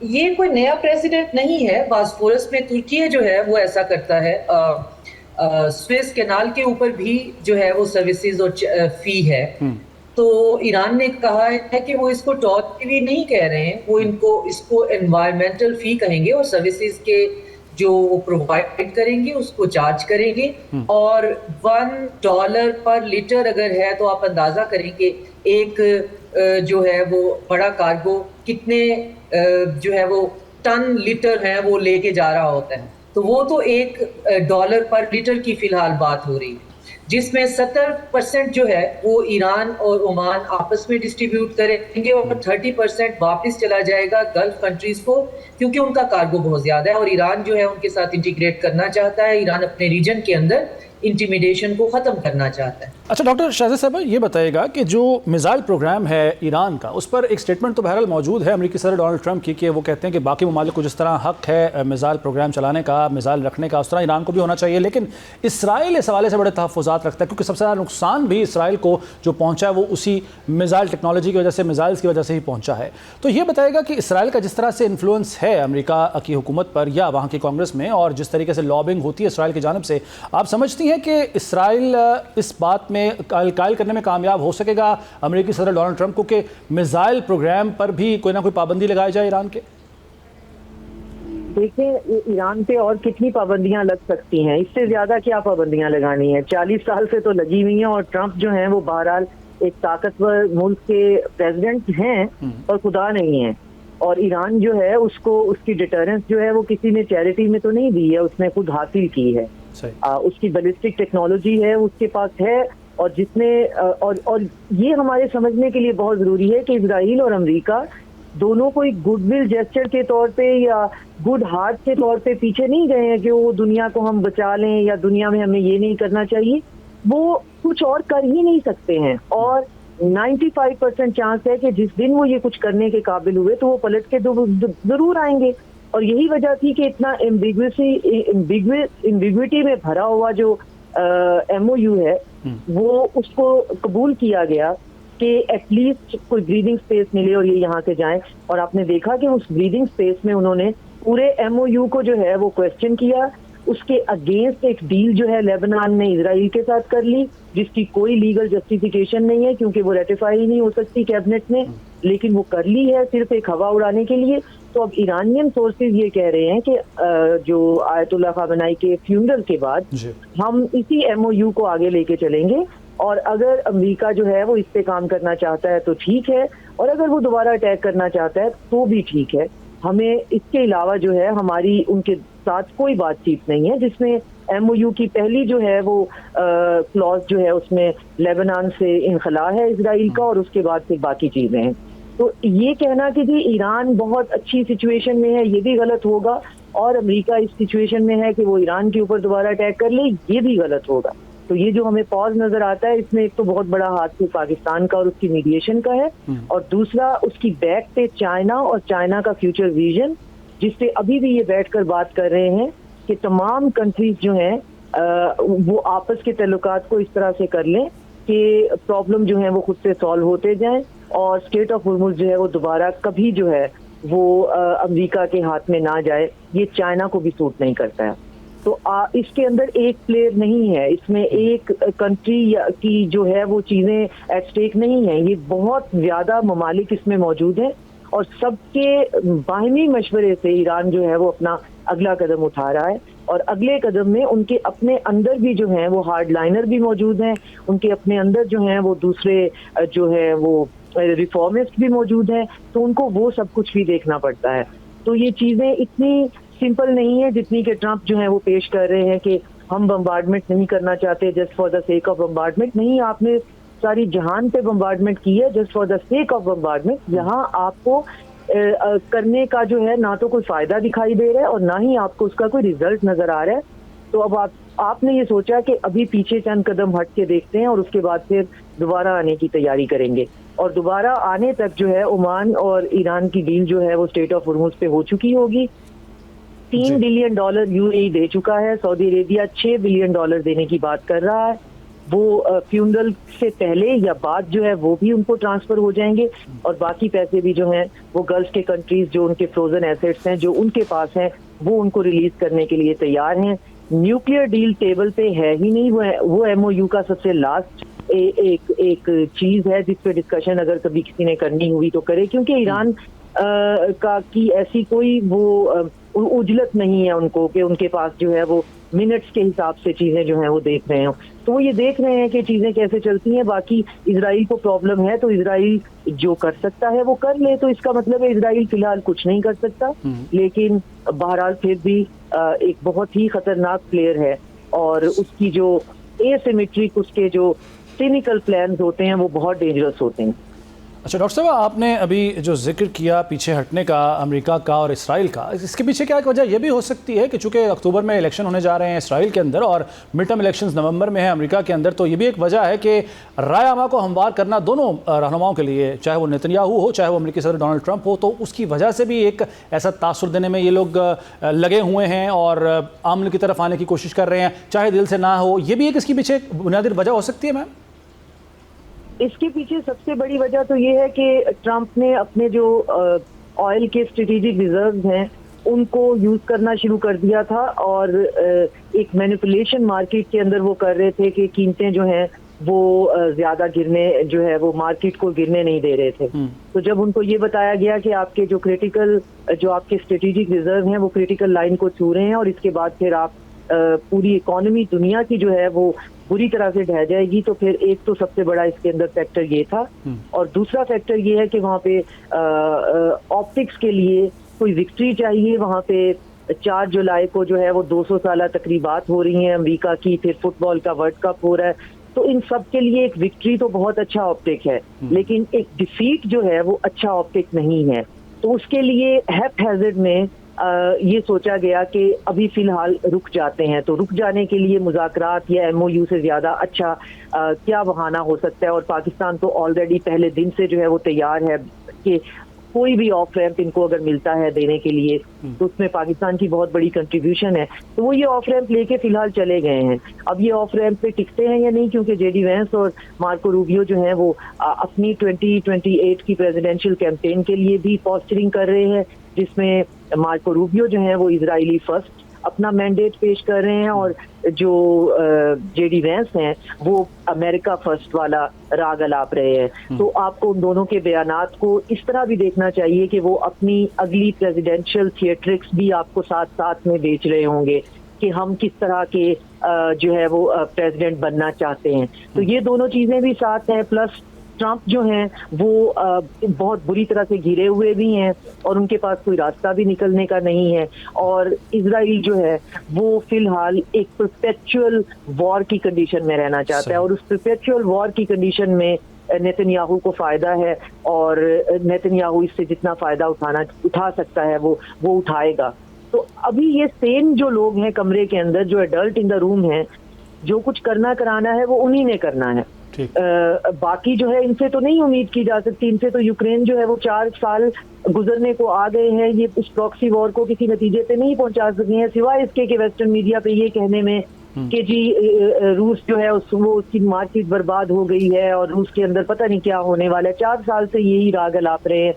یہ کوئی نیا پریزیڈنٹ نہیں ہے. باسفورس میں ترکیہ جو ہے وہ ایسا کرتا ہے. سویس کینال کے اوپر بھی جو ہے وہ سروسز اور فی ہے. تو ایران نے کہا ہے کہ وہ اس کو ٹول فی نہیں کہہ رہے ہیں, وہ اس کو انوائرمنٹل فی کہیں گے, اور سروسز کے جو وہ پرووائڈ کریں گے اس کو چارج کریں گے. اور $1 پر لیٹر اگر ہے تو آپ اندازہ کریں کہ ایک جو ہے وہ بڑا کارگو کتنے جو ہے وہ ٹن لیٹر ہیں وہ لے کے جا رہا ہوتا ہے. تو وہ تو $1 پر لیٹر کی فی الحال بات ہو رہی ہے, جس میں 70% جو ہے وہ ایران اور عمان آپس میں ڈسٹریبیوٹ کریں گے, اور 30% واپس چلا جائے گا گلف کنٹریز کو, کیونکہ ان کا کارگو بہت زیادہ ہے اور ایران جو ہے ان کے ساتھ انٹیگریٹ کرنا چاہتا ہے. ایران اپنے ریجن کے اندر انٹیمیڈیشن کو ختم کرنا چاہتا ہے. اچھا ڈاکٹر شہزاد صاحب یہ بتائیے گا کہ جو میزائل پروگرام ہے ایران کا, اس پر ایک سٹیٹمنٹ تو بہرحال موجود ہے امریکی صدر ڈونلڈ ٹرمپ کی کہ وہ کہتے ہیں کہ باقی ممالک کو جس طرح حق ہے میزائل پروگرام چلانے کا, میزائل رکھنے کا, اس طرح ایران کو بھی ہونا چاہیے. لیکن اسرائیل اس حوالے سے بڑے تحفظات رکھتا ہے کیونکہ سب سے زیادہ نقصان بھی اسرائیل کو جو پہنچا ہے وہ اسی میزائل ٹیکنالوجی کی وجہ سے, میزائلز کی وجہ سے ہی پہنچا ہے. تو یہ بتائے گا کہ اسرائیل کا جس طرح سے انفلوئنس ہے امریکہ کی حکومت پر یا وہاں کی کانگریس میں, اور جس طریقے سے لابنگ ہوتی ہے اسرائیل کی جانب سے, آپ سمجھتی ہیں کہ اسرائیل اس بات میں قائل کرنے میں کامیاب ہو سکے گا امریکی صدر ڈونلڈ ٹرمپ کو کہ میزائل پروگرام پر بھی کوئی نہ کوئی پابندی لگائی جائے ایران کے؟ دیکھیں ایران پہ اور کتنی پابندیاں لگ سکتی ہیں, اس سے زیادہ کیا پابندیاں لگانی ہیں. 40 سال سے تو لگی ہوئی ہیں, اور ٹرمپ جو ہیں وہ بہرحال ایک طاقتور ملک کے پریزیڈنٹ ہیں اور خدا نہیں ہیں. اور ایران جو ہے اس کو اس کی ڈیٹرنس جو ہے وہ کسی نے چیریٹی میں تو نہیں دی ہے, اس نے خود حاصل کی ہے. اس کی بیلسٹک ٹیکنالوجی ہے اس کے پاس ہے, اور جس نے اور یہ ہمارے سمجھنے کے لیے بہت ضروری ہے کہ اسرائیل اور امریکہ دونوں کوئی گڈ ول جیسچر کے طور پہ یا گڈ ہارٹ کے طور پہ پیچھے نہیں گئے ہیں کہ وہ دنیا کو ہم بچا لیں یا دنیا میں ہمیں یہ نہیں کرنا چاہیے. وہ کچھ اور کر ہی نہیں سکتے ہیں, اور 95% چانس ہے کہ جس دن وہ یہ کچھ کرنے کے قابل ہوئے تو وہ پلٹ کے ضرور آئیں گے. اور یہی وجہ تھی کہ اتنا ایمبیگوٹی میں بھرا ہوا جو MOU ہے وہ اس کو قبول کیا گیا کہ ایٹ لیسٹ کوئی بریدنگ اسپیس ملے اور یہ یہاں سے جائیں. اور آپ نے دیکھا کہ اس بریدنگ اسپیس میں انہوں نے پورے MOU کو جو ہے وہ کویسچن کیا. اس کے اگینسٹ ایک ڈیل جو ہے لیبنان نے اسرائیل کے ساتھ کر لی, جس کی کوئی لیگل جسٹیفیکیشن نہیں ہے کیونکہ وہ ریٹیفائی ہی نہیں ہو سکتی کیبنٹ میں, لیکن وہ کر لی ہے صرف ایک ہوا اڑانے کے لیے. تو اب ایرانین سورسز یہ کہہ رہے ہیں کہ جو آیت اللہ خامنائی کے فیونرل کے بعد ہم اسی MOU کو آگے لے کے چلیں گے, اور اگر امریکہ جو ہے وہ اس پہ کام کرنا چاہتا ہے تو ٹھیک ہے, اور اگر وہ دوبارہ اٹیک کرنا چاہتا ہے تو بھی ٹھیک ہے. ہمیں اس کے علاوہ جو ہے ہماری ان کے ساتھ کوئی بات چیت نہیں ہے, جس میں MOU کی پہلی جو ہے وہ کلوز جو ہے اس میں لیبنان سے انخلا ہے اسرائیل کا, اور اس کے بعد پھر باقی چیزیں ہیں. تو یہ کہنا کہ جی ایران بہت اچھی سچویشن میں ہے یہ بھی غلط ہوگا, اور امریکہ اس سچویشن میں ہے کہ وہ ایران کے اوپر دوبارہ اٹیک کر لے, یہ بھی غلط ہوگا. تو یہ جو ہمیں پاز نظر آتا ہے اس میں ایک تو بہت بڑا ہاتھ پاکستان کا اور اس کی میڈیشن کا ہے, اور دوسرا اس کی بیک پہ چائنا اور چائنا کا فیوچر ویژن, جس پہ ابھی بھی یہ بیٹھ کر بات کر رہے ہیں کہ تمام کنٹریز جو ہیں وہ آپس کے تعلقات کو اس طرح سے کر لیں کہ پرابلم جو ہیں وہ خود سے سالو ہوتے جائیں, اور اسٹیٹ آف ہرمز جو ہے وہ دوبارہ کبھی جو ہے وہ امریکہ کے ہاتھ میں نہ جائے. یہ چائنا کو بھی سوٹ نہیں کرتا ہے. تو اس کے اندر ایک پلیئر نہیں ہے, اس میں ایک کنٹری کی جو ہے وہ چیزیں ایٹ سٹیک نہیں ہیں, یہ بہت زیادہ ممالک اس میں موجود ہیں, اور سب کے باہمی مشورے سے ایران جو ہے وہ اپنا اگلا قدم اٹھا رہا ہے. اور اگلے قدم میں ان کے اپنے اندر بھی جو ہیں وہ ہارڈ لائنر بھی موجود ہیں, ان کے اپنے اندر جو ہیں وہ دوسرے جو ہے وہ ریفارمسٹ بھی موجود ہیں, تو ان کو وہ سب کچھ بھی دیکھنا پڑتا ہے. تو یہ چیزیں اتنی سمپل نہیں ہے جتنی کہ ٹرمپ جو ہے وہ پیش کر رہے ہیں کہ ہم بمبارڈمنٹ نہیں کرنا چاہتے just for the sake of bombardment. نہیں, آپ نے ساری جہان پہ بمبارڈمنٹ کی ہے just for the sake of bombardment, جہاں آپ کو کرنے کا جو ہے نہ تو کوئی فائدہ دکھائی دے رہا ہے اور نہ ہی آپ کو اس کا کوئی ریزلٹ نظر آ رہا ہے. تو اب آپ نے یہ سوچا کہ ابھی پیچھے چند قدم ہٹ کے دیکھتے ہیں اور اس کے بعد پھر دوبارہ آنے کی تیاری کریں گے. اور دوبارہ آنے تک جو ہے عمان اور ایران کی ڈیل جو ہے وہ اسٹیٹ آف ہرمز پہ ہو چکی ہوگی. $3 بلین UAE دے چکا ہے, سعودی عربیہ $6 بلین دینے کی بات کر رہا ہے. وہ فیونرل سے پہلے یا بعد جو ہے وہ بھی ان کو ٹرانسفر ہو جائیں گے, اور باقی پیسے بھی جو ہیں وہ گلف کے کنٹریز جو ان کے فروزن ایسیٹس ہیں جو ان کے پاس ہیں وہ ان کو ریلیز کرنے کے لیے تیار ہیں. نیوکلیئر ڈیل ٹیبل پہ ہے ہی نہیں, وہ ایم او یو کا سب سے لاسٹ ایک چیز ہے جس پہ ڈسکشن اگر کبھی کسی نے کرنی ہوئی تو کرے, کیونکہ ایران کی ایسی کوئی وہ اجلت نہیں ہے ان کو کہ ان کے پاس جو ہے وہ منٹس کے حساب سے چیزیں جو ہیں وہ دیکھ رہے ہوں. تو وہ یہ دیکھ رہے ہیں کہ چیزیں کیسے چلتی ہیں. باقی اسرائیل کو پرابلم ہے تو اسرائیل جو کر سکتا ہے وہ کر لے, تو اس کا مطلب ہے اسرائیل فی الحال کچھ نہیں کر سکتا, لیکن بہرحال پھر بھی ایک بہت ہی خطرناک پلیئر ہے, اور اس کی جو اے سیمیٹرک اس کے جو سینیکل پلانز ہوتے ہیں وہ بہت ڈینجرس ہوتے ہیں. اچھا ڈاکٹر صاحب, آپ نے ابھی جو ذکر کیا پیچھے ہٹنے کا امریکہ کا اور اسرائیل کا, اس کے پیچھے کیا ایک وجہ یہ بھی ہو سکتی ہے کہ چونکہ اکتوبر میں الیکشن ہونے جا رہے ہیں اسرائیل کے اندر اور مڈ ٹرم الیکشنز نومبر میں ہیں امریکہ کے اندر, تو یہ بھی ایک وجہ ہے کہ رائے عامہ کو ہموار کرنا دونوں رہنماؤں کے لیے, چاہے وہ نیتنیاہو ہو چاہے وہ امریکی صدر ڈونلڈ ٹرمپ ہو, تو اس کی وجہ سے بھی ایک ایسا تاثر دینے میں یہ لوگ لگے ہوئے ہیں اور عامل کی طرف آنے کی کوشش کر رہے ہیں, چاہے دل سے نہ ہو. یہ بھی ایک اس کے پیچھے بنیادی وجہ ہو سکتی ہے میم؟ اس کے پیچھے سب سے بڑی وجہ تو یہ ہے کہ ٹرمپ نے اپنے جو آئل کے اسٹریٹجک ریزروز ہیں ان کو یوز کرنا شروع کر دیا تھا, اور ایک مینیپولیشن مارکیٹ کے اندر وہ کر رہے تھے کہ قیمتیں جو ہیں وہ زیادہ گرنے جو ہے وہ مارکیٹ کو گرنے نہیں دے رہے تھے. تو جب ان کو یہ بتایا گیا کہ آپ کے جو کریٹیکل جو آپ کے اسٹریٹجک ریزرو ہیں وہ کریٹیکل لائن کو چھو رہے ہیں اور اس کے بعد پھر آپ پوری اکانومی دنیا کی جو ہے وہ بری طرح سے ڈھہ جائے گی, تو پھر ایک تو سب سے بڑا اس کے اندر فیکٹر یہ تھا, اور دوسرا فیکٹر یہ ہے کہ وہاں پہ آپٹکس کے لیے کوئی وکٹری چاہیے. وہاں پہ 4 جولائی کو جو ہے وہ 200 سالہ تقریبات ہو رہی ہیں امریکہ کی, پھر فٹ بال کا ورلڈ کپ ہو رہا ہے, تو ان سب کے لیے ایک وکٹری تو بہت اچھا آپٹک ہے, لیکن ایک ڈیفیٹ جو ہے وہ اچھا آپٹک نہیں ہے. تو اس کے لیے ہیپ ہیزرڈ میں یہ سوچا گیا کہ ابھی فی الحال رک جاتے ہیں. تو رک جانے کے لیے مذاکرات یا ایم او یو سے زیادہ اچھا کیا بہانہ ہو سکتا ہے, اور پاکستان تو آلریڈی پہلے دن سے جو ہے وہ تیار ہے کہ کوئی بھی آف ریمپ ان کو اگر ملتا ہے دینے کے لیے تو اس میں پاکستان کی بہت بڑی کنٹریبیوشن ہے. تو وہ یہ آف ریمپ لے کے فی الحال چلے گئے ہیں. اب یہ آف ریمپ پہ ٹکتے ہیں یا نہیں, کیونکہ جے ڈی وینس اور مارکو روبیو جو ہیں وہ اپنی 2028 کی پریزیڈینشیل کیمپین کے لیے بھی پوسچرنگ کر رہے ہیں, جس میں مارکو روبیو جو ہیں وہ اسرائیلی فرسٹ اپنا مینڈیٹ پیش کر رہے ہیں, اور جو جے ڈی وینس ہیں وہ امریکہ فرسٹ والا راگ الاپ رہے ہیں. تو آپ کو ان دونوں کے بیانات کو اس طرح بھی دیکھنا چاہیے کہ وہ اپنی اگلی پریزیڈینشیل تھیٹرکس بھی آپ کو ساتھ ساتھ میں بیچ رہے ہوں گے کہ ہم کس طرح کے جو ہے وہ پریزیڈنٹ بننا چاہتے ہیں. تو یہ دونوں چیزیں بھی ساتھ ہیں, پلس ٹرمپ جو ہیں وہ بہت بری طرح سے گھرے ہوئے بھی ہیں اور ان کے پاس کوئی راستہ بھی نکلنے کا نہیں ہے, اور اسرائیل جو ہے وہ فی الحال ایک پرپیچول وار کی کنڈیشن میں رہنا چاہتا ہے, اور اس پرپیچول وار کی کنڈیشن میں نیتنیاہو کو فائدہ ہے, اور نیتنیاہو اس سے جتنا فائدہ اٹھا سکتا ہے وہ اٹھائے گا. تو ابھی یہ سین جو لوگ ہیں کمرے کے اندر, جو ایڈلٹ ان دا روم ہیں, جو کچھ کرنا کرانا ہے وہ انہی نے کرنا ہے. باقی جو ہے ان سے تو نہیں امید کی جا سکتی. ان سے تو یوکرین جو ہے وہ 4 سال گزرنے کو آ گئے ہیں, یہ اس پراکسی وار کو کسی نتیجے پہ نہیں پہنچا سکے ہیں, سوائے اس کے کہ ویسٹرن میڈیا پہ یہ کہنے میں کہ جی روس جو ہے اس کی مارکیٹ برباد ہو گئی ہے اور روس کے اندر پتہ نہیں کیا ہونے والا ہے. 4 سال سے یہی راگ الاپ رہے ہیں.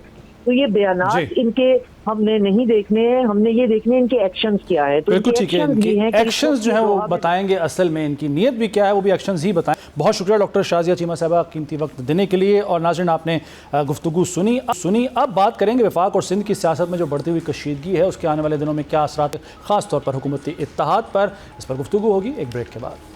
تو یہ بیانات ان کے ہم نے نہیں دیکھنے ہیں, ہم نے یہ دیکھنے ان کے ایکشنز کیا ہے. تو بالکل ٹھیک ہے, ان کے ایکشنز جو ہیں وہ بتائیں گے اصل میں ان کی نیت بھی کیا ہے, وہ بھی ایکشنز ہی بتائیں. بہت شکریہ ڈاکٹر شازیہ چیمہ صاحبہ قیمتی وقت دینے کے لیے. اور ناظرین آپ نے گفتگو سنی. اب بات کریں گے وفاق اور سندھ کی سیاست میں جو بڑھتی ہوئی کشیدگی ہے اس کے آنے والے دنوں میں کیا اثرات, خاص طور پر حکومتی اتحاد پر. اس پر گفتگو ہوگی ایک بریک کے بعد.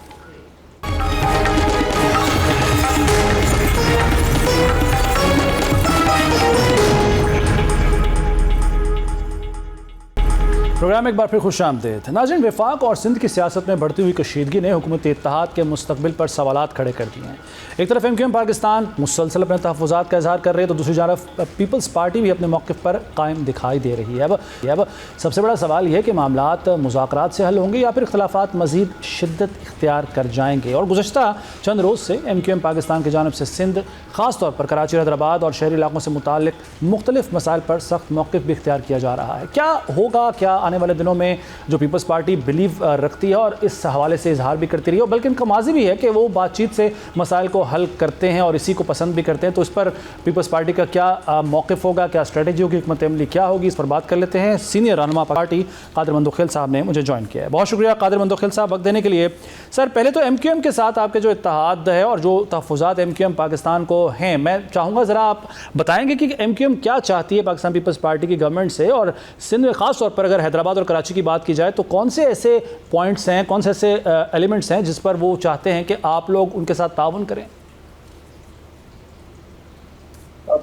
پروگرام ایک بار پھر خوش آمدید. ناظرین, وفاق اور سندھ کی سیاست میں بڑھتی ہوئی کشیدگی نے حکومتی اتحاد کے مستقبل پر سوالات کھڑے کر دیے ہیں. ایک طرف ایم کیو ایم پاکستان مسلسل اپنے تحفظات کا اظہار کر رہے ہیں, تو دوسری جانب پیپلز پارٹی بھی اپنے موقف پر قائم دکھائی دے رہی ہے. اب سب سے بڑا سوال یہ ہے کہ معاملات مذاکرات سے حل ہوں گے یا پھر اختلافات مزید شدت اختیار کر جائیں گے. اور گزشتہ چند روز سے ایم کیو ایم پاکستان کی جانب سے سندھ, خاص طور پر کراچی, حیدرآباد اور شہری علاقوں سے متعلق مختلف مسائل پر سخت موقف بھی اختیار کیا جا رہا ہے. کیا ہوگا, کیا آنے آنے والے دنوں میں جو پیپلز پارٹی بلیو رکھتی ہے اور اس حوالے سے اظہار بھی کرتی رہی ہے، بلکہ ان کا ماضی بھی ہے کہ وہ بات چیت سے مسائل کو حل کرتے ہیں اور اسی کو پسند بھی کرتے ہیں. تو اس پر پیپلز پارٹی کا کیا موقف ہوگا، کیا اسٹریٹجی ہوگی، حکمت عملی کیا ہوگی، اس پر بات کر لیتے ہیں. سینئر رہنما پارٹی قادر مندوخیل صاحب نے مجھے جوائن کیا ہے. بہت شکریہ قادر مندوخیل صاحب وقت دینے کے لیے. سر، پہلے تو ایم کیو ایم کے ساتھ آپ کے جو اتحاد ہے اور جو تحفظات ایم کیو ایم پاکستان کو ہیں، میں چاہوں گا ذرا آپ بتائیں گے کہ ایم کیو ایم کیا چاہتی ہے پاکستان پیپلز پارٹی کی گورنمنٹ سے، اور سندھ میں خاص طور پر اگر حیدرآباد اور کراچی کی بات کی جائے تو کون سے ایسے پوائنٹس ہیں، کون سے ایسے ایلیمنٹس ہیں جس پر وہ چاہتے ہیں کہ آپ لوگ ان کے ساتھ تعاون کریں؟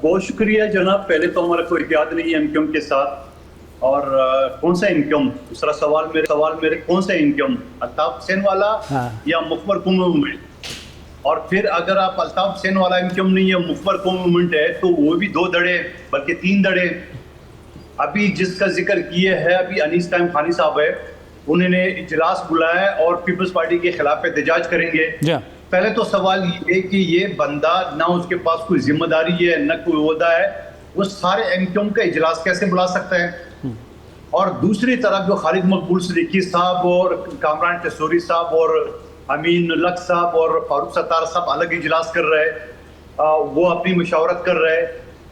بہت شکریہ جناب. پہلے تو ہمارا کوئی اتحاد نہیں ہے ایم کیو ایم کے ساتھ. اور کون سا انکم، دوسرا سوال میرے کون سا انکم، الطاف حسین والا یا مخبر قومی موومنٹ؟ اور پھر اگر آپ الطاف حسین والا انکم نہیں ہے، مخبر قومی موومنٹ ہے، تو وہ بھی 2 دڑے بلکہ 3 دڑے. ابھی جس کا ذکر کیے ہے ابھی انیس قائم خانی صاحب ہے، انہوں نے اجلاس بلایا ہے اور پیپلز پارٹی کے خلاف احتجاج کریں گے. پہلے تو سوال یہ ہے کہ یہ بندہ نہ اس کے پاس کوئی ذمہ داری ہے نہ کوئی عہدہ ہے، وہ سارے ایم کیو ایم کا اجلاس کیسے بلا سکتا ہے؟ اور دوسری طرف جو خالد مقبول صدیقی صاحب اور کامران ٹسوری صاحب اور امین لک صاحب اور فاروق ستار صاحب الگ اجلاس کر رہے ہیں، وہ اپنی مشاورت کر رہے ہیں.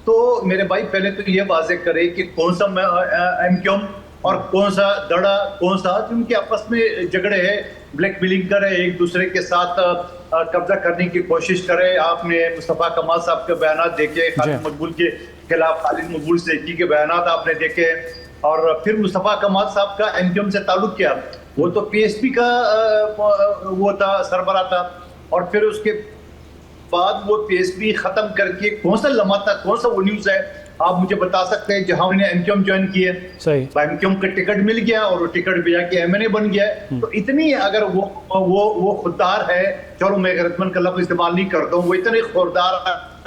تو میرے بھائی پہلے تو یہ واضح کرے کہ کون سا ایم کیو ایم اور کون سا دڑا، کون سا، جن کے آپس میں جھگڑے ہیں، بلیک میلنگ کرے، ایک دوسرے کے ساتھ قبضہ کرنے کی کوشش کرے. آپ نے مصطفیٰ کمال صاحب کے بیانات دیکھے، خالد مقبول کے خلاف خالد مقبول صدیقی کے بیانات آپ نے دیکھے. اور پھر مصطفیٰ کمال صاحب کا ایم کیو ایم سے تعلق کیا، وہ تو پی ایس پی کا وہ تھا، سربراہ تھا. اور پھر اس کے بعد وہ پی ایس پی ختم کر کے کون سا لمحہ تھا، کون سا وہ نیوز ہے آپ مجھے بتا سکتے ہیں جہاں انہوں نے ایم کیو ایم جوائن کیے؟ ایم کیو ایم کا ٹکٹ مل گیا اور وہ ٹکٹ بجا کے ایم این اے بن گیا. تو اتنی اگر وہ خوددار ہے، چلو میں غیرتمند کا لفظ استعمال نہیں کرتا ہوں، وہ اتنے خوددار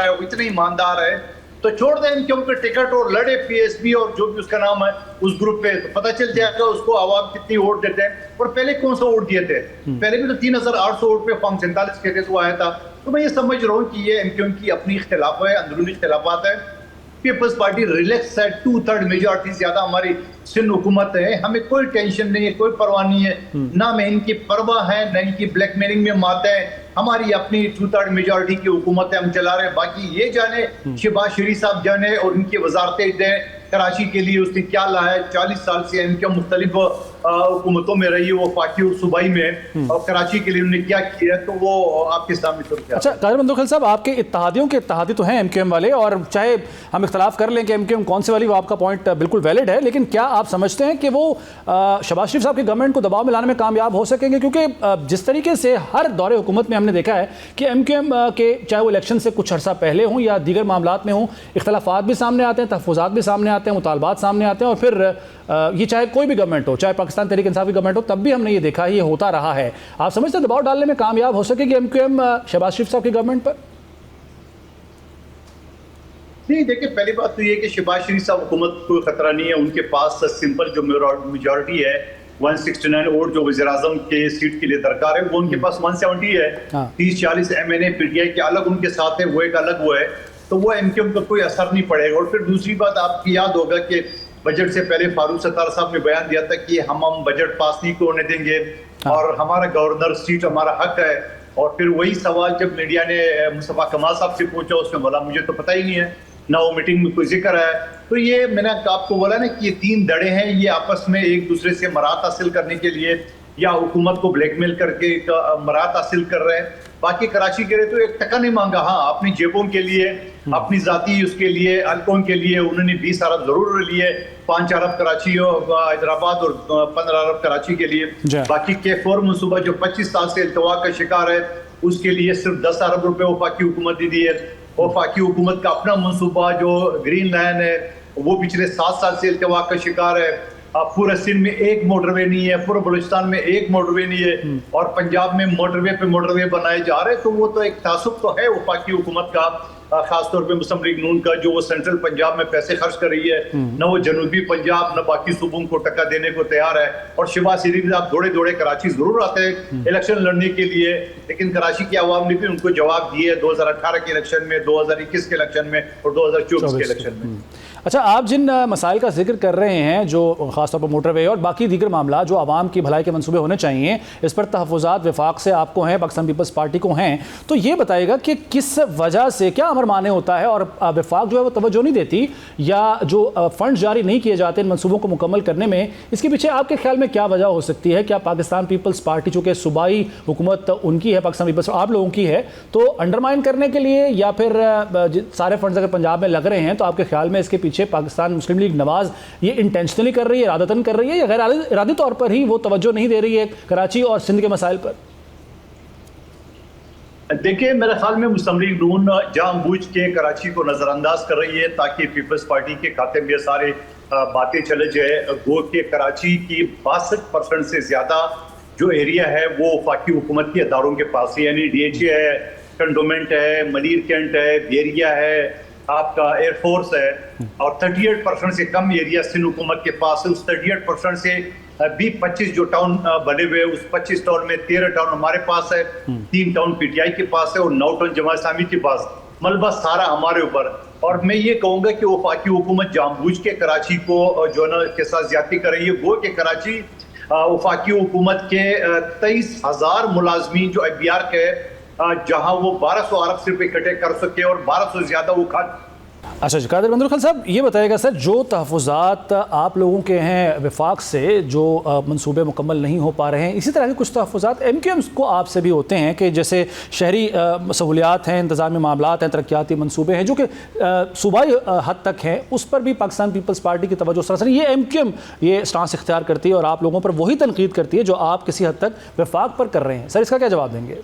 ہے، وہ اتنے ایماندار ہے، تو چھوڑ دیں ایم کیو ایم کا ٹکٹ اور لڑے پی ایس پی اور جو بھی اس کا نام ہے اس گروپ پہ، تو پتہ چل جائے گا اس کو عوام کتنی ووٹ دیتے ہیں. اور پہلے کون سا ووٹ دیے تھے؟ پہلے بھی تو 3800 ووٹ پہ فارم 47 کے تحت وہ آیا تھا. تو میں یہ سمجھ رہا ہوں کہ یہ ایم کیو ایم کی اپنی اختلاف ہے، اندرونی اختلافات ہے. پیپلز پارٹی ریلیکس ہے، 2/3 میجارٹی زیادہ ہماری سندھ حکومت ہے، ہمیں کوئی ٹینشن نہیں ہے، کوئی پرواہ نہیں ہے، نہ میں ان کی پرواہ ہے نہ ان کی بلیک میلنگ میں مات ہے. ہماری اپنی 2/3 میجارٹی کی حکومت ہے، ہم چلا رہے ہیں. باقی یہ جانے شہباز شریف صاحب جانے اور ان کی وزارتیں دیں کراچی کے لیے اس نے کیا لایا ہے. 40 سال سے ان کے مختلف حکومتوں میں رہی ہے، وہ وفاقی اور صوبائی میں، اور کراچی کے لیے انہوں نے کیا کیا ہے تو وہ آپ کے سامنے تو کیا. اچھا قادر مندوخیل صاحب، آپ کے اتحادیوں کے اتحادی تو ہیں ایم کیو ایم والے، اور چاہے ہم اختلاف کر لیں کہ ایم کیو ایم کون سے والی، وہ آپ کا پوائنٹ بالکل ویلڈ ہے، لیکن کیا آپ سمجھتے ہیں کہ وہ شہباز شریف صاحب کی گورنمنٹ کو دباؤ میں لانے میں کامیاب ہو سکیں گے؟ کیونکہ جس طریقے سے ہر دور حکومت میں ہم نے دیکھا ہے کہ ایم کیو ایم کے چاہے وہ الیکشن سے کچھ عرصہ پہلے ہوں یا دیگر معاملات میں ہوں، اختلافات بھی سامنے آتے ہیں، تحفظات بھی سامنے آتے ہیں، مطالبات سامنے آتے ہیں، اور پھر یہ چاہے کوئی بھی گورنمنٹ ہو، چاہے پاکستان تحریک انصاف کی گورنمنٹ ہو، تب بھی ہم نے یہ دیکھا ہے، یہ ہوتا رہا ہے. آپ سمجھتے ہیں دباؤ ڈالنے میں کامیاب ہو سکے گی ایم کیو ایم شہباز شریف صاحب کی گورنمنٹ پر؟ نہیں، دیکھیں پہلی بات تو یہ کہ شہباز شریف صاحب حکومت کوئی خطرہ نہیں ہے. ان کے پاس سمپل جو میجورٹی ہے 169 ووٹ جو وزیر اعظم کے سیٹ کے لیے درکار ہے، وہ ان کے پاس 170 ہے. 30-40 M N A P T I کے الگ ان کے ساتھ ہے، وہ ایک الگ وہ ہے، تو وہ ایم کیو ایم کا کوئی اثر نہیں پڑے گا. اور پھر دوسری بات آپ کی یاد ہوگا کہ بجٹ سے پہلے فاروق ستار صاحب نے بیان دیا تھا کہ ہم بجٹ پاس نہیں ہونے دیں گے اور ہمارا گورنر سیٹ ہمارا حق ہے. اور پھر وہی سوال جب میڈیا نے مصطفیٰ کمال صاحب سے پوچھا، اس نے بولا مجھے تو پتہ ہی نہیں ہے، نہ وہ میٹنگ میں کوئی ذکر ہے. تو یہ میں نے آپ کو بولا نا کہ یہ 3 دڑے ہیں، یہ آپس میں ایک دوسرے سے مراد حاصل کرنے کے لیے یا حکومت کو بلیک میل کر کے مراد حاصل کر رہے ہیں. باقی کراچی کے لیے تو ایک ٹکا نہیں مانگا. ہاں اپنی جیبوں کے لیے، اپنی ذاتی اس کے لیے، حلقوں کے لیے انہوں نے 20 ارب ضرور لیے، 5 ارب کراچی اور حیدرآباد اور 15 ارب کراچی کے لیے. باقی K4 منصوبہ جو 25 سال سے التوا کا شکار ہے، اس کے لیے صرف 10 ارب روپے وفاقی حکومت نے دی ہے. وفاقی حکومت کا اپنا منصوبہ جو گرین لائن ہے وہ پچھلے 7 سال سے التوا کا شکار ہے. پورے سندھ میں ایک موٹر وے نہیں ہے، پورے بلوچستان میں ایک موٹر وے نہیں ہے، اور پنجاب میں موٹر وے پہ موٹر وے بنائے جا رہے. تو وہ تو ایک تعصب تو ہے وفاقی حکومت کا خاص طور پہ مسلم لیگ نون کا جو وہ سینٹرل پنجاب میں پیسے خرچ کر رہی ہے، نہ وہ جنوبی پنجاب نہ باقی صوبوں کو ٹکا دینے کو تیار ہے. اور شہباز شریف صاحب دوڑے کراچی ضرور آتے ہیں الیکشن لڑنے کے لیے، لیکن کراچی کی عوام نے بھی ان کو جواب دیے 2018 کے الیکشن میں، 2021 کے الیکشن میں اور 2024 کے الیکشن میں. اچھا، آپ جن مسائل کا ذکر کر رہے ہیں جو خاص طور پر موٹر وے اور باقی دیگر معاملات جو عوام کی بھلائی کے منصوبے ہونے چاہیے، اس پر تحفظات وفاق سے آپ کو ہیں، پاکستان پیپلز پارٹی کو ہیں، تو یہ بتائے گا کہ کس وجہ سے کیا امر مانے ہوتا ہے اور وفاق جو ہے وہ توجہ نہیں دیتی یا جو فنڈ جاری نہیں کیے جاتے ان منصوبوں کو مکمل کرنے میں، اس کے پیچھے آپ کے خیال میں کیا وجہ ہو سکتی ہے؟ کیا پاکستان پیپلز پارٹی چونکہ صوبائی حکومت ان کی ہے، پاکستان پیپلز آپ لوگوں کی ہے، تو انڈرمائن کرنے کے لیے یا پھر سارے فنڈز اگر پنجاب میں لگ رہے ہیں تو آپ کے خیال میں اس کے پیچھے پاکستان مسلم لیگ نواز یہ انٹینشنلی کر رہی ہے، ارادتاً کر رہی ہے، یا غیر ارادی طور پر ہی وہ توجہ نہیں دے رہی ہے کراچی اور سندھ کے مسائل پر؟ دیکھیں، میرے خیال میں مسلم لیگ نون جان بوجھ کے کراچی کو نظر انداز کر رہی ہے تاکہ پیپلز پارٹی کے کھاتے میں سارے باتیں چلے جائے. گو کہ کراچی کی 62% سے زیادہ جو ایریا ہے وہ وفاقی حکومت کے اداروں کے پاس ہے، یعنی ڈی ایچ اے ہے، کنٹونمنٹ ہے، منیر کینٹ ہے، بیریا ہے، آپ کا ایئر فورس ہے، اور 38% سے کم ایریا سندھ حکومت کے پاس ہے. اس 38% سے بھی 25 جو ٹاؤن بنے ہوئے، اس 25 ٹاؤن میں 13 ٹاؤن ہمارے پاس ہے، 3 ٹاؤن پی ٹی آئی کے پاس ہے اور 9 ٹاؤن جماعت اسلامی کے پاس. ملبہ سارا ہمارے اوپر. اور میں یہ کہوں گا کہ وفاقی حکومت جان بوجھ کے کراچی کو جو نا کے ساتھ زیادتی کر رہی ہے. گو کہ کراچی وفاقی حکومت کے 23,000 ملازمین جو آئی بی آر کے جہاں وہ 1200 ارب صرف اکٹھے کر سکے اور 1200 سے زیادہ وہ کھاد. اچھا جی، قادر بندر خان صاحب یہ بتائے گا سر، جو تحفظات آپ لوگوں کے ہیں وفاق سے جو منصوبے مکمل نہیں ہو پا رہے ہیں، اسی طرح کے کچھ تحفظات ایم کیو ایم کو آپ سے بھی ہوتے ہیں کہ جیسے شہری سہولیات ہیں، انتظامی معاملات ہیں، ترقیاتی منصوبے ہیں جو کہ صوبائی حد تک ہیں، اس پر بھی پاکستان پیپلز پارٹی کی توجہ سراسر یہ ایم کیو ایم یہ اسٹانس اختیار کرتی ہے اور آپ لوگوں پر وہی تنقید کرتی ہے جو آپ کسی حد تک وفاق پر کر رہے ہیں. سر اس کا کیا جواب دیں گے؟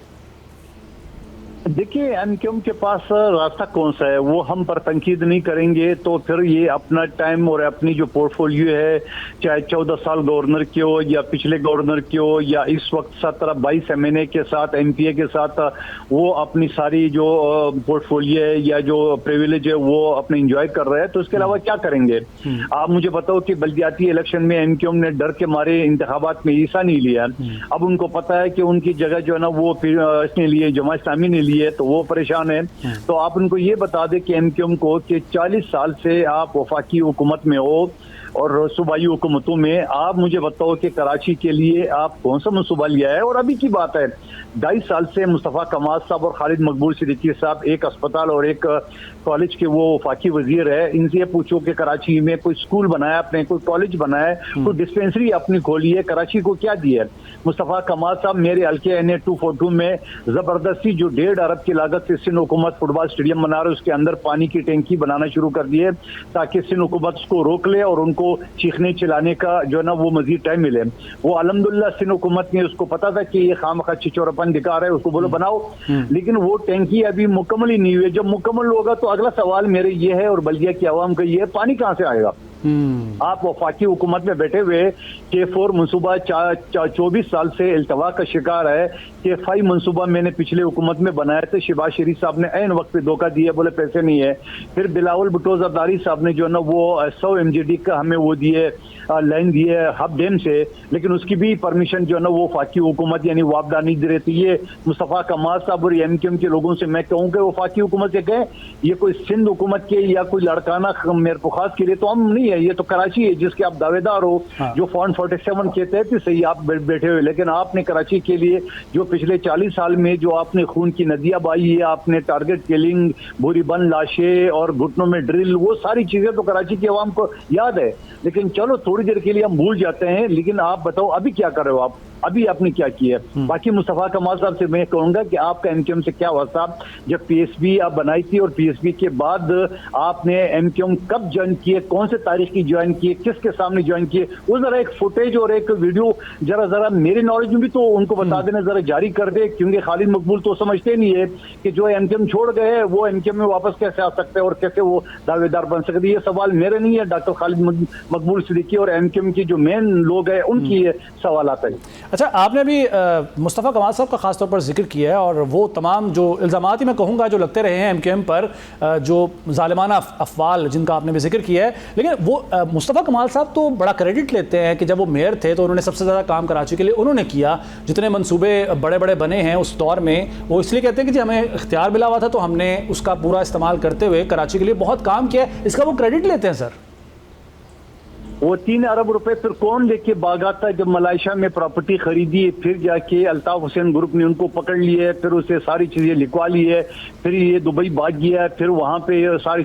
دیکھیے، ایم کیو ایم کے پاس راستہ کون سا ہے؟ وہ ہم پر تنقید نہیں کریں گے تو پھر یہ اپنا ٹائم اور اپنی جو پورٹ فولیو ہے، چاہے 14 سال گورنر کی ہو یا پچھلے گورنر کی ہو یا اس وقت 17-22 ایم این اے کے ساتھ، ایم پی اے کے ساتھ، وہ اپنی ساری جو پورٹ فولیو ہے یا جو پریویلیج ہے وہ اپنے انجوائے کر رہے ہیں. تو اس کے علاوہ کیا کریں گے؟ آپ مجھے بتاؤ کہ بلدیاتی الیکشن میں ایم کیو ایم نے ڈر کے مارے انتخابات میں حصہ نہیں لیا. اب ان کو پتا ہے کہ ان کی جگہ جو ہے نا وہ اس نے لیے، جماعت اسلامی نے لیے، تو وہ پریشان ہیں. تو آپ ان کو یہ بتا دیں کہ ایم کیو ایم کو کہ 40 سال سے آپ وفاقی حکومت میں ہو اور صوبائی حکومتوں میں، آپ مجھے بتاؤ کہ کراچی کے لیے آپ کون سا منصوبہ لیا ہے؟ اور ابھی کی بات ہے، 22 سال سے مصطفیٰ کمال صاحب اور خالد مقبول صدیقی صاحب ایک اسپتال اور ایک کالج کے وہ وفاقی وزیر ہے. ان سے یہ پوچھو کہ کراچی میں کوئی سکول بنایا آپ نے، کوئی کالج بنایا ہے، کوئی ڈسپینسری اپنی کھولی ہے؟ کراچی کو کیا دیا ہے؟ مصطفیٰ کمال صاحب میرے حلقے این اے 242 میں زبردستی جو 1.5 ارب کی لاگت سے سندھ حکومت فٹ بال اسٹیڈیم بنا رہے، اس کے اندر پانی کی ٹینکی بنانا شروع کر دیے تاکہ سندھ حکومت اس کو روک لے اور ان کو چیخنے چلانے کا جو ہے نا وہ مزید ٹائم ملے. وہ الحمدللہ سندھ حکومت نے اس کو پتا تھا کہ یہ خامخواہ چچوراپن دکھا رہا ہے، اس کو بولو بناؤ، لیکن وہ ٹینکی ابھی مکمل ہی نہیں ہوئی. جب مکمل ہوگا تو اگلا سوال میرے یہ ہے اور بلدیہ کی عوام کا یہ ہے، پانی کہاں سے آئے گا؟ آپ وفاقی حکومت میں بیٹھے ہوئے K4 منصوبہ 24 سال سے التوا کا شکار ہے. K5 منصوبہ میں نے پچھلے حکومت میں بنایا تھا، شہباز شریف صاحب نے عین وقت پہ دھوکہ دیا، بولے پیسے نہیں ہے. پھر بلاول بھٹو زرداری صاحب نے جو ہے نا وہ 100 MGD کا ہمیں وہ دیے، لائن دیے ہب ڈیم سے، لیکن اس کی بھی پرمیشن جو ہے نا وہ وفاقی حکومت یعنی وابڈا نہیں دے رہی. یہ مصطفیٰ کمال صاحب اور ایم کیو ایم کے لوگوں سے میں کہوں کہ وفاقی حکومت سے کہیں یہ کوئی سندھ حکومت کے یا کوئی لڑکانہ میرپخاص کے لیے تو ہم نہیں ہے، یہ تو کراچی ہے جس کے آپ دعوے دار ہو، جو فون 47 کے تحت صحیح آپ بیٹھے ہوئے. لیکن آپ نے کراچی کے لیے جو پچھلے 40 سال میں جو آپ نے خون کی ندیاں بہائی ہے، آپ نے ٹارگٹ کلنگ، بھوری بند لاشیں اور گھٹنوں میں ڈرل، وہ ساری چیزیں تو کراچی کی عوام کو یاد ہے. لیکن چلو تھوڑی دیر کے لیے ہم بھول جاتے ہیں، لیکن آپ بتاؤ ابھی کیا کر رہے ہو؟ ابھی آپ نے کیا کیا ہے؟ باقی مصطفیٰ کمال صاحب سے میں کہوں گا کہ آپ کا ایم کیو ایم سے کیا واسطہ؟ جب پی ایس بی آپ بنائی تھی اور پی ایس بی کے بعد آپ نے ایم کیو ایم کب جوائن کیے، کون سے تاریخ کی جوائن کیے، کس کے سامنے جوائن کیے؟ وہ ذرا ایک فوٹیج اور ایک ویڈیو ذرا میرے نالج میں بھی تو ان کو بتا دینا، ذرا جاری کر دے، کیونکہ خالد مقبول تو سمجھتے نہیں ہے کہ جو ایم کیو ایم چھوڑ گئے وہ ایم کیو ایم میں واپس کیسے آ سکتے ہیں اور کیسے وہ دعوے دار بن سکتے. یہ سوال میرے نہیں ہے، ڈاکٹر خالد مقبول صدیقی اور ایم کیو ایم کی جو مین لوگ ہیں ان کی یہ سوالات ہیں. اچھا آپ نے ابھی مصطفیٰ کمال صاحب کا خاص طور پر ذکر کیا ہے اور وہ تمام جو الزامات ہی میں کہوں گا جو لگتے رہے ہیں ایم کیو ایم پر، جو ظالمانہ افعال جن کا آپ نے بھی ذکر کیا ہے، لیکن وہ مصطفیٰ کمال صاحب تو بڑا کریڈٹ لیتے ہیں کہ جب وہ میئر تھے تو انہوں نے سب سے زیادہ کام کراچی کے لیے انہوں نے کیا، جتنے منصوبے بڑے بڑے بنے ہیں اس دور میں وہ اس لیے کہتے ہیں کہ جی ہمیں اختیار ملا ہوا تھا تو ہم نے اس کا پورا استعمال کرتے ہوئے کراچی کے لیے بہت کام کیا ہے، اس کا وہ کریڈٹ لیتے ہیں سر۔ وہ 3 ارب روپے پھر کون لے کے بھاگا تھا جب ملائیشیا میں پراپرٹی خریدی، پھر جا کے الطاف حسین گروپ نے ان کو پکڑ لیا، پھر اسے ساری چیزیں لکھوا لی ہے، پھر یہ دبئی بھاگ گیا، پھر وہاں پہ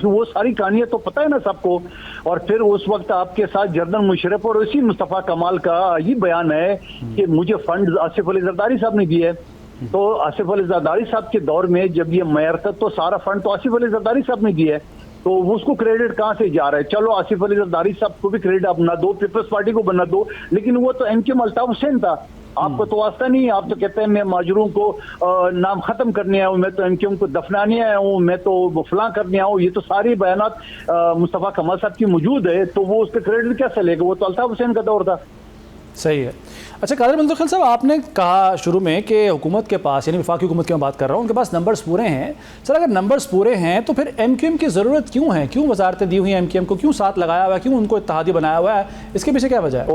وہ ساری کہانیاں تو پتہ ہے نا سب کو۔ اور پھر اس وقت آپ کے ساتھ جنرل مشرف اور اسی مصطفیٰ کمال کا یہ بیان ہے کہ مجھے فنڈ آصف علی زرداری صاحب نے دیے، تو آصف علی زرداری صاحب کے دور میں جب یہ میئر تھا تو سارا فنڈ تو آصف علی زرداری صاحب نے دیا ہے، تو اس کو کریڈٹ کہاں سے جا رہا ہے؟ چلو آصف علی زرداری صاحب کو بھی کریڈٹ اب نہ دو، پیپلز پارٹی کو بنا دو، لیکن وہ تو M Q M Altaf Hussain تھا، آپ کو تو واسطہ نہیں ہے۔ آپ تو کہتے ہیں میں ماجروں کو نام ختم کرنے آیا ہوں، میں تو ایم کیو ایم کو دفنانے آیا ہوں، میں تو فلاں کرنے آیا ہوں، یہ تو ساری بیانات مصطفیٰ کمال صاحب کی موجود ہے، تو وہ اس کا کریڈٹ کیسے لے گا؟ وہ تو الطاف حسین کا دور تھا۔ صحیح ہے۔ اچھا قادر منتخب صاحب، آپ نے کہا شروع میں کہ حکومت کے پاس، یعنی وفاقی حکومت کی میں بات کر رہا ہوں، ان کے پاس نمبرز پورے ہیں۔ سر اگر نمبرز پورے ہیں تو پھر ایم کیو ایم کی ضرورت کیوں ہے؟ کیوں وزارتیں دی ہوئی ہیں ایم کیو ایم کو؟ کیوں ساتھ لگایا ہوا ہے؟ کیوں ان کو اتحادی بنایا ہوا ہے؟ اس کے پیچھے کیا وجہ ہے؟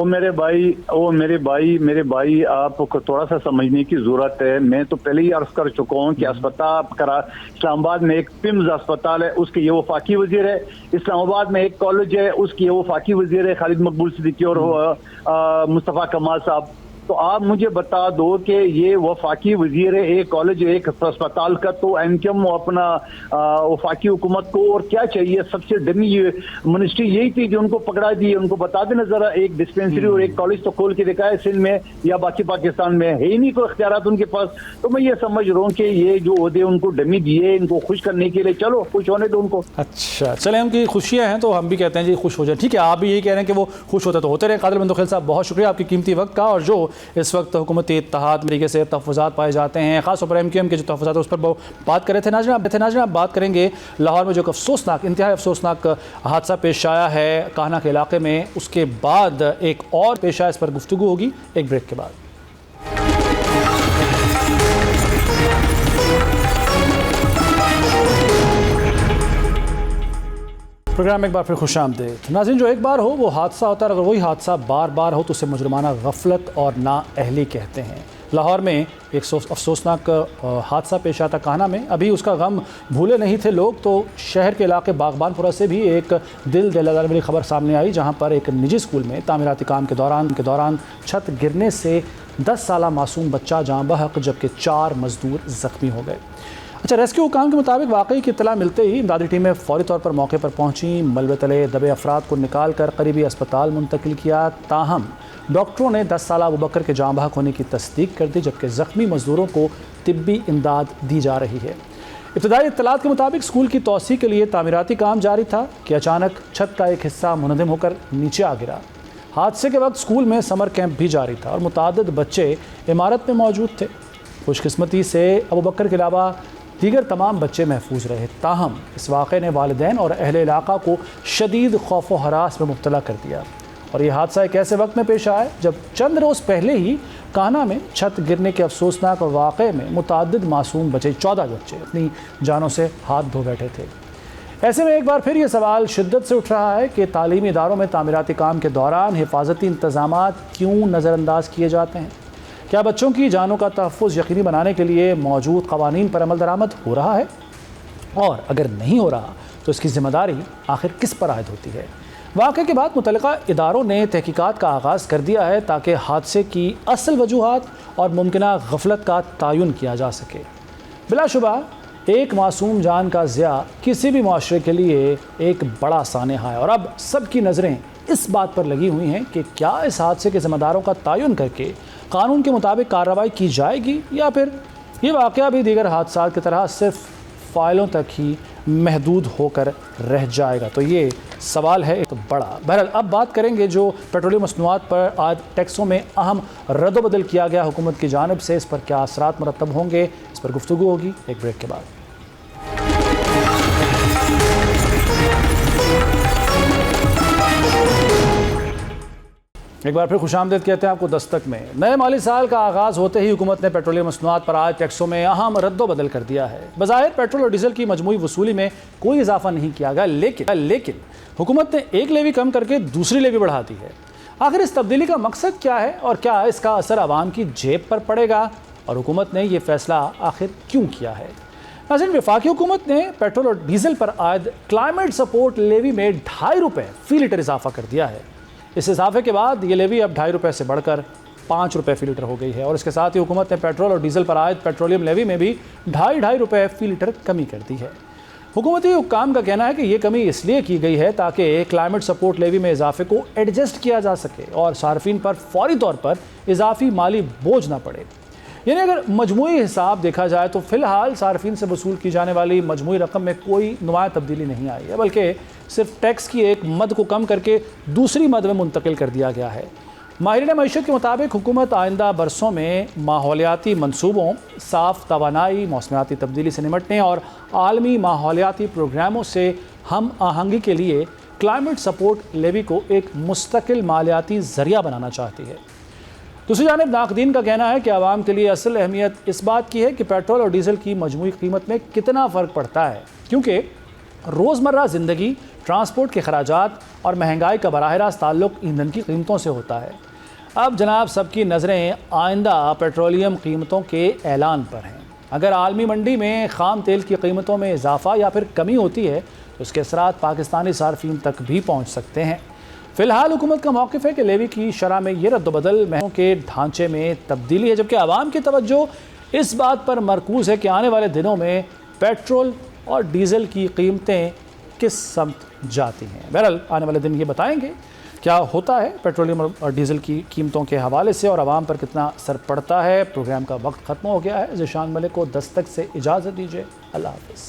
میرے بھائی آپ کو تھوڑا سا سمجھنے کی ضرورت ہے۔ میں تو پہلے ہی عرض کر چکا ہوں کہ اسپتال اسلام آباد میں ایک پمز اسپتال ہے، اس کے یہ وفاقی وزیر ہے۔ اسلام آباد میں ایک کالج ہے، اس کے یہ وفاقی وزیر ہے خالد مقبول صدیقی اور مصطفیٰ کمال صاحب۔ تو آپ مجھے بتا دو کہ یہ وفاقی وزیر ہے ایک کالج ایک اسپتال کا، تو ایم کیو ایم اپنا وفاقی حکومت کو اور کیا چاہیے؟ سب سے ڈمی منسٹری یہی تھی جو ان کو پکڑا دی۔ ان کو بتا دینا ذرا، ایک ڈسپینسری اور ایک کالج تو کھول کے دکھائے سندھ میں یا باقی پاکستان میں، ہے ہی نہیں کوئی اختیارات ان کے پاس۔ تو میں یہ سمجھ رہا ہوں کہ یہ جو عہدے ان کو ڈمی دیے ان کو خوش کرنے کے لیے، چلو خوش ہونے دو ان کو۔ اچھا چلیں، ان کی خوشیاں ہیں تو ہم بھی کہتے ہیں جی خوش ہو جائیں، ٹھیک ہے، آپ بھی یہی کہہ رہے ہیں کہ وہ خوش ہوتے تو ہوتے رہے۔ قادر منتخب صاحب بہت شکریہ آپ کی قیمتی وقت کا، اور جو اس وقت حکومتی اتحاد طریقے سے تحفظات پائے جاتے ہیں، خاص طور پر ایم کیو ایم کے جو تحفظات ہیں اس پر بات کر رہے تھے۔ ناظرین آپ بات کریں گے لاہور میں جو افسوسناک، انتہائی افسوسناک حادثہ پیش آیا ہے کاہنہ کے علاقے میں، اس کے بعد ایک اور پیش آیا، اس پر گفتگو ہوگی ایک بریک کے بعد۔ پروگرام ایک بار پھر خوش آمدید۔ ناظرین، جو ایک بار ہو وہ حادثہ ہوتا ہے، اگر وہی حادثہ بار بار ہو تو اسے مجرمانہ غفلت اور نااہلی کہتے ہیں۔ لاہور میں ایک افسوسناک حادثہ پیش آتا کاہنہ میں، ابھی اس کا غم بھولے نہیں تھے لوگ، تو شہر کے علاقے باغبان پورہ سے بھی ایک دل دہلانے والی خبر سامنے آئی، جہاں پر ایک نجی اسکول میں تعمیراتی کام کے دوران چھت گرنے سے 10 سالہ معصوم بچہ جاں بحق جبکہ 4 مزدور زخمی ہو گئے۔ اچھا، ریسکیو حکام کے مطابق واقعی کی اطلاع ملتے ہی امدادی ٹیمیں فوری طور پر موقع پر پہنچیں، ملبے تلے دبے افراد کو نکال کر قریبی اسپتال منتقل کیا، تاہم ڈاکٹروں نے 10 سالہ ابوبکر کے جاں بحق ہونے کی تصدیق کر دی، جبکہ زخمی مزدوروں کو طبی امداد دی جا رہی ہے۔ ابتدائی اطلاعات کے مطابق اسکول کی توسیع کے لیے تعمیراتی کام جاری تھا کہ اچانک چھت کا ایک حصہ منہدم ہو کر نیچے آ گرا۔ حادثے کے وقت اسکول میں سمر کیمپ بھی جاری تھا اور متعدد بچے عمارت میں موجود تھے۔ خوش قسمتی سے ابوبکر کے علاوہ دیگر تمام بچے محفوظ رہے، تاہم اس واقعے نے والدین اور اہل علاقہ کو شدید خوف و ہراس میں مبتلا کر دیا، اور یہ حادثہ ایک ایسے وقت میں پیش آیا جب چند روز پہلے ہی کاہنہ میں چھت گرنے کے افسوسناک واقعے میں متعدد معصوم بچے 14 بچے اپنی جانوں سے ہاتھ دھو بیٹھے تھے۔ ایسے میں ایک بار پھر یہ سوال شدت سے اٹھ رہا ہے کہ تعلیمی اداروں میں تعمیراتی کام کے دوران حفاظتی انتظامات کیوں نظر انداز کیے جاتے ہیں؟ کیا بچوں کی جانوں کا تحفظ یقینی بنانے کے لیے موجود قوانین پر عمل درآمد ہو رہا ہے؟ اور اگر نہیں ہو رہا تو اس کی ذمہ داری آخر کس پر عائد ہوتی ہے؟ واقعے کے بعد متعلقہ اداروں نے تحقیقات کا آغاز کر دیا ہے تاکہ حادثے کی اصل وجوہات اور ممکنہ غفلت کا تعین کیا جا سکے۔ بلا شبہ ایک معصوم جان کا ضیاع کسی بھی معاشرے کے لیے ایک بڑا سانحہ ہے، اور اب سب کی نظریں اس بات پر لگی ہوئی ہیں کہ کیا اس حادثے کے ذمہ داروں کا تعین کر کے قانون کے مطابق کارروائی کی جائے گی، یا پھر یہ واقعہ بھی دیگر حادثات کی طرح صرف فائلوں تک ہی محدود ہو کر رہ جائے گا؟ تو یہ سوال ہے ایک بڑا۔ بہرحال اب بات کریں گے جو پیٹرولیم مصنوعات پر عائد ٹیکسوں میں اہم رد و بدل کیا گیا حکومت کی جانب سے، اس پر کیا اثرات مرتب ہوں گے، اس پر گفتگو ہوگی ایک بریک کے بعد۔ ایک بار پھر خوش آمدید کہتے ہیں آپ کو دستک میں۔ نئے مالی سال کا آغاز ہوتے ہی حکومت نے پیٹرولیم مصنوعات پر عائد ٹیکسوں میں اہم رد و بدل کر دیا ہے۔ بظاہر پیٹرول اور ڈیزل کی مجموعی وصولی میں کوئی اضافہ نہیں کیا گیا، لیکن حکومت نے ایک لیوی کم کر کے دوسری لیوی بڑھا دی ہے۔ آخر اس تبدیلی کا مقصد کیا ہے اور کیا اس کا اثر عوام کی جیب پر پڑے گا، اور حکومت نے یہ فیصلہ آخر کیوں کیا ہے؟ ناظرین، وفاقی حکومت نے پیٹرول اور ڈیزل پر عائد کلائمیٹ سپورٹ لیوی میں 2.5 روپے فی لیٹر اضافہ کر دیا ہے۔ اس اضافے کے بعد یہ لیوی اب 2.5 روپے سے بڑھ کر 5 روپے فی لیٹر ہو گئی ہے، اور اس کے ساتھ ہی حکومت نے پیٹرول اور ڈیزل پر عائد پیٹرولیم لیوی میں بھی 2.5 روپے فی لیٹر کمی کر دی ہے۔ حکومتی حکام کا کہنا ہے کہ یہ کمی اس لیے کی گئی ہے تاکہ کلائمیٹ سپورٹ لیوی میں اضافے کو ایڈجسٹ کیا جا سکے اور صارفین پر فوری طور پر اضافی مالی بوجھ نہ پڑے۔ یعنی اگر مجموعی حساب دیکھا جائے تو فی الحال صارفین سے وصول کی جانے والی مجموعی رقم میں کوئی نمایاں تبدیلی نہیں آئی ہے، بلکہ صرف ٹیکس کی ایک مد کو کم کر کے دوسری مد میں منتقل کر دیا گیا ہے۔ ماہرین معیشت کے مطابق حکومت آئندہ برسوں میں ماحولیاتی منصوبوں، صاف توانائی، موسمیاتی تبدیلی سے نمٹنے اور عالمی ماحولیاتی پروگراموں سے ہم آہنگی کے لیے کلائمیٹ سپورٹ لیوی کو ایک مستقل مالیاتی ذریعہ بنانا چاہتی ہے۔ دوسری جانب ناقدین کا کہنا ہے کہ عوام کے لیے اصل اہمیت اس بات کی ہے کہ پیٹرول اور ڈیزل کی مجموعی قیمت میں کتنا فرق پڑتا ہے، کیونکہ روزمرہ زندگی، ٹرانسپورٹ کے خراجات اور مہنگائی کا براہ راست تعلق ایندھن کی قیمتوں سے ہوتا ہے۔ اب جناب سب کی نظریں آئندہ پیٹرولیم قیمتوں کے اعلان پر ہیں۔ اگر عالمی منڈی میں خام تیل کی قیمتوں میں اضافہ یا پھر کمی ہوتی ہے تو اس کے اثرات پاکستانی صارفین تک بھی پہنچ سکتے ہیں۔ فی الحال حکومت کا موقف ہے کہ لیوی کی شرح میں یہ رد و بدل مہنگوں کے ڈھانچے میں تبدیلی ہے، جبکہ عوام کی توجہ اس بات پر مرکوز ہے کہ آنے والے دنوں میں پیٹرول اور ڈیزل کی قیمتیں کس سمت جاتی ہیں۔ بہرحال آنے والے دن یہ بتائیں گے کیا ہوتا ہے پیٹرولیم اور ڈیزل کی قیمتوں کے حوالے سے اور عوام پر کتنا اثر پڑتا ہے۔ پروگرام کا وقت ختم ہو گیا ہے۔ ذیشان ملک کو دستک سے اجازت دیجیے، اللہ حافظ۔